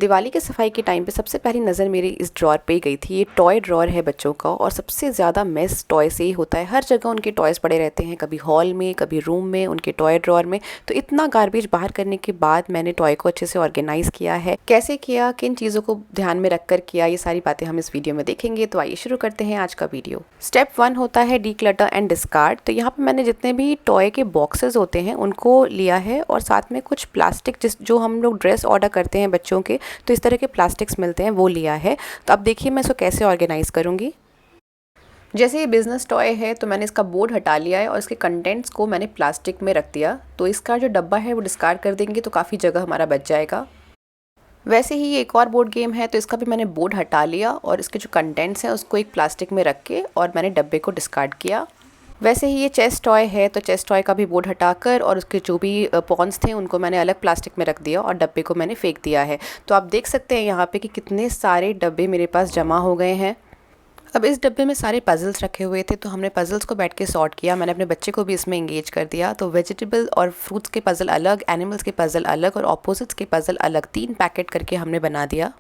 दिवाली की सफाई के टाइम पे सबसे पहली नज़र मेरी इस ड्रॉर पे ही गई थी। ये टॉय ड्रॉर है बच्चों का और सबसे ज़्यादा मेस टॉय से ही होता है। हर जगह उनके टॉयज़ पड़े रहते हैं, कभी हॉल में, कभी रूम में, उनके टॉय ड्रॉर में। तो इतना गार्बेज बाहर करने के बाद मैंने टॉय को अच्छे से ऑर्गेनाइज़ किया है। कैसे किया, किन चीज़ों को ध्यान में रख कर किया, ये सारी बातें हम इस वीडियो में देखेंगे। तो आइए शुरू करते हैं आज का वीडियो। स्टेप 1 होता है डीक्लटर एंड डिस्कार्ड। तो यहाँ पर मैंने जितने भी टॉय के बॉक्सेस होते हैं उनको लिया है और साथ में कुछ प्लास्टिक जो हम लोग ड्रेस ऑर्डर करते हैं बच्चों के, तो इस तरह के प्लास्टिक्स मिलते हैं, वो लिया है। तो अब देखिए मैं इसको कैसे ऑर्गेनाइज़ करूँगी। जैसे ये बिज़नेस टॉय है तो मैंने इसका बोर्ड हटा लिया है और इसके कंटेंट्स को मैंने प्लास्टिक में रख दिया। तो इसका जो डब्बा है वो डिस्कार्ड कर देंगे तो काफ़ी जगह हमारा बच जाएगा। वैसे ही ये एक और बोर्ड गेम है तो इसका भी मैंने बोर्ड हटा लिया और इसके जो कंटेंट्स हैं उसको एक प्लास्टिक में रख के और मैंने डब्बे को डिस्कार्ड किया। वैसे ही ये चेस टॉय है तो चेस टॉय का भी बोर्ड हटाकर और उसके जो भी पॉन्स थे उनको मैंने अलग प्लास्टिक में रख दिया और डब्बे को मैंने फेंक दिया है। तो आप देख सकते हैं यहाँ पे कि कितने सारे डब्बे मेरे पास जमा हो गए हैं। अब इस डब्बे में सारे पजल्स रखे हुए थे तो हमने पजल्स को बैठ के सॉर्ट किया। मैंने अपने बच्चे को भी इसमें एंगेज कर दिया। तो वेजिटेबल और फ्रूट्स के पजल अलग, एनिमल्स के पजल अलग और ऑपोजिट्स के पजल अलग, 3 पैकेट करके हमने बना दिया।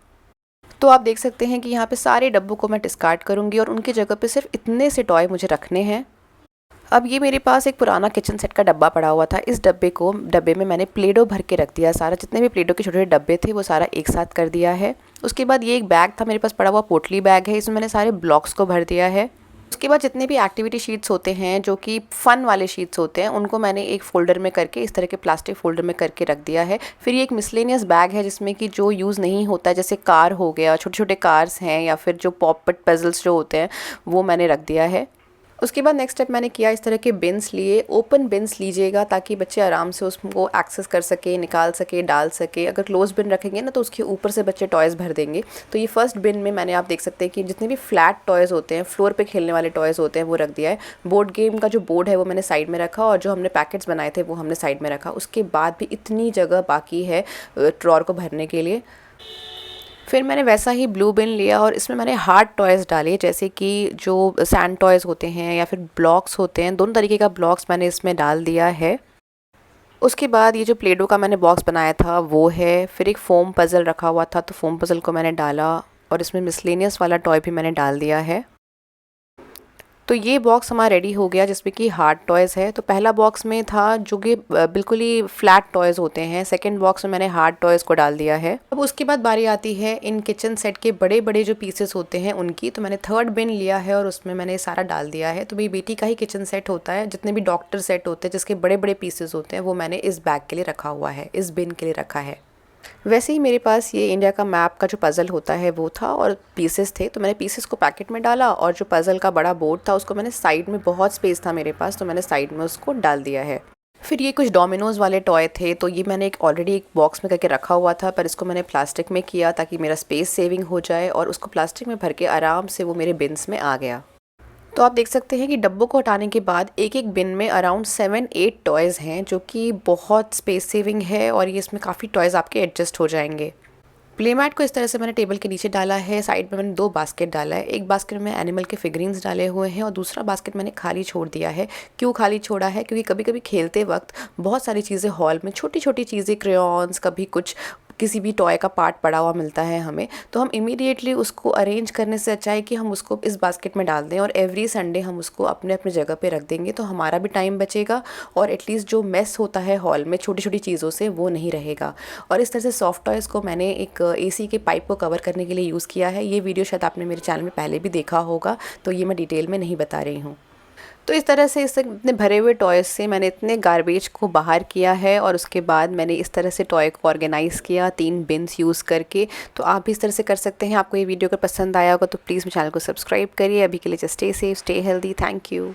तो आप देख सकते हैं कि यहाँ पे सारे डब्बों को मैं डिस्कार्ड करूँगी और उनकी जगह पे सिर्फ इतने से टॉय मुझे रखने हैं। अब ये मेरे पास एक पुराना किचन सेट का डब्बा पड़ा हुआ था। इस डब्बे में मैंने प्लेडो भर के रख दिया। सारा जितने भी प्लेडो के छोटे छोटे डब्बे थे वो सारा एक साथ कर दिया है। उसके बाद ये एक बैग था मेरे पास पड़ा हुआ, पोटली बैग है, इसमें मैंने सारे ब्लॉक्स को भर दिया है। उसके बाद जितने भी एक्टिविटी शीट्स होते हैं जो कि फ़न वाले शीट्स होते हैं उनको मैंने एक फ़ोल्डर में करके इस तरह के प्लास्टिक फ़ोल्डर में करके रख दिया है। फिर ये एक मिसलेनियस बैग है जिसमें कि जो यूज़ नहीं होता है, जैसे कार हो गया, छोटे छोटे कार्स हैं या फिर जो पॉपट पजल्स जो होते हैं वो मैंने रख दिया है। उसके बाद नेक्स्ट स्टेप मैंने किया, इस तरह के बिन्स लिए। ओपन बिन्स लीजिएगा ताकि बच्चे आराम से उसको एक्सेस कर सके, निकाल सके, डाल सके। अगर क्लोज बिन रखेंगे ना तो उसके ऊपर से बच्चे टॉयज़ भर देंगे। तो ये फर्स्ट बिन में मैंने, आप देख सकते हैं कि जितने भी फ्लैट टॉयज़ होते हैं, फ्लोर पे खेलने वाले टॉयज़ होते हैं, वो रख दिया है। बोर्ड गेम का जो बोर्ड है वो मैंने साइड में रखा और जो हमने पैकेट्स बनाए थे वो हमने साइड में रखा। उसके बाद भी इतनी जगह बाकी है ड्रॉर को भरने के लिए। फिर मैंने वैसा ही ब्लू बिन लिया और इसमें मैंने हार्ड टॉयज़ डाले, जैसे कि जो सैंड टॉयज़ होते हैं या फिर ब्लॉक्स होते हैं, दोनों तरीके का ब्लॉक्स मैंने इसमें डाल दिया है। उसके बाद ये जो प्लेडो का मैंने बॉक्स बनाया था वो है। फिर एक फ़ोम पज़ल रखा हुआ था तो फ़ोम पज़ल को मैंने डाला और इसमें मिसलेनियस वाला टॉय भी मैंने डाल दिया है। तो ये बॉक्स हमारा रेडी हो गया जिसमें कि हार्ड टॉयज़ है। तो पहला बॉक्स में था जो कि बिल्कुल ही फ्लैट टॉयज़ होते हैं। सेकंड बॉक्स में मैंने हार्ड टॉयज़ को डाल दिया है। अब उसके बाद बारी आती है इन किचन सेट के बड़े बड़े जो पीसेस होते हैं उनकी। तो मैंने थर्ड बिन लिया है और उसमें मैंने सारा डाल दिया है। तो मेरी बेटी का ही किचन सेट होता है, जितने भी डॉक्टर सेट होते हैं जिसके बड़े बड़े पीसेस होते हैं वो मैंने इस बैग के लिए रखा हुआ है, इस बिन के लिए रखा है। वैसे ही मेरे पास ये इंडिया का मैप का जो पज़ल होता है वो था और पीसेस थे। तो मैंने पीसेस को पैकेट में डाला और जो पज़ल का बड़ा बोर्ड था उसको मैंने साइड में, बहुत स्पेस था मेरे पास तो मैंने साइड में उसको डाल दिया है। फिर ये कुछ डोमिनोज़ वाले टॉय थे तो ये मैंने ऑलरेडी एक बॉक्स में करके रखा हुआ था, पर इसको मैंने प्लास्टिक में किया ताकि मेरा स्पेस सेविंग हो जाए और उसको प्लास्टिक में भर के आराम से वो मेरे बिन्स में आ गया। तो आप देख सकते हैं कि डब्बों को हटाने के बाद एक एक बिन में अराउंड 7-8 टॉयज़ हैं जो कि बहुत स्पेस सेविंग है और ये इसमें काफ़ी टॉयज़ आपके एडजस्ट हो जाएंगे। प्ले मैट को इस तरह से मैंने टेबल के नीचे डाला है। साइड में मैंने 2 बास्केट डाला है। एक बास्केट में एनिमल के फिगरिंग्स डाले हुए हैं और दूसरा बास्केट मैंने खाली छोड़ दिया है। क्यों खाली छोड़ा है? क्योंकि कभी कभी खेलते वक्त बहुत सारी चीज़ें हॉल में, छोटी छोटी चीज़ें, क्रेयॉन्स, कभी कुछ किसी भी टॉय का पार्ट पड़ा हुआ मिलता है हमें, तो हम इमीडिएटली उसको अरेंज करने से अच्छा है कि हम उसको इस बास्केट में डाल दें और एवरी संडे हम उसको अपने अपने जगह पे रख देंगे। तो हमारा भी टाइम बचेगा और एटलीस्ट जो मेस होता है हॉल में छोटी छोटी चीज़ों से वो नहीं रहेगा। और इस तरह से सॉफ्ट टॉयज़ को मैंने एक एसी के पाइप को कवर करने के लिए यूज़ किया है। ये वीडियो शायद आपने मेरे चैनल में पहले भी देखा होगा, तो ये मैं डिटेल में नहीं बता रही हूँ। तो इस तरह से इतने भरे हुए टॉयज़ से मैंने इतने गार्बेज को बाहर किया है और उसके बाद मैंने इस तरह से टॉय को ऑर्गेनाइज़ किया 3 बिन्स यूज़ करके। तो आप भी इस तरह से कर सकते हैं। आपको ये वीडियो अगर पसंद आया होगा तो प्लीज़ मेरे चैनल को सब्सक्राइब करिए। अभी के लिए just stay safe, stay healthy. Thank you.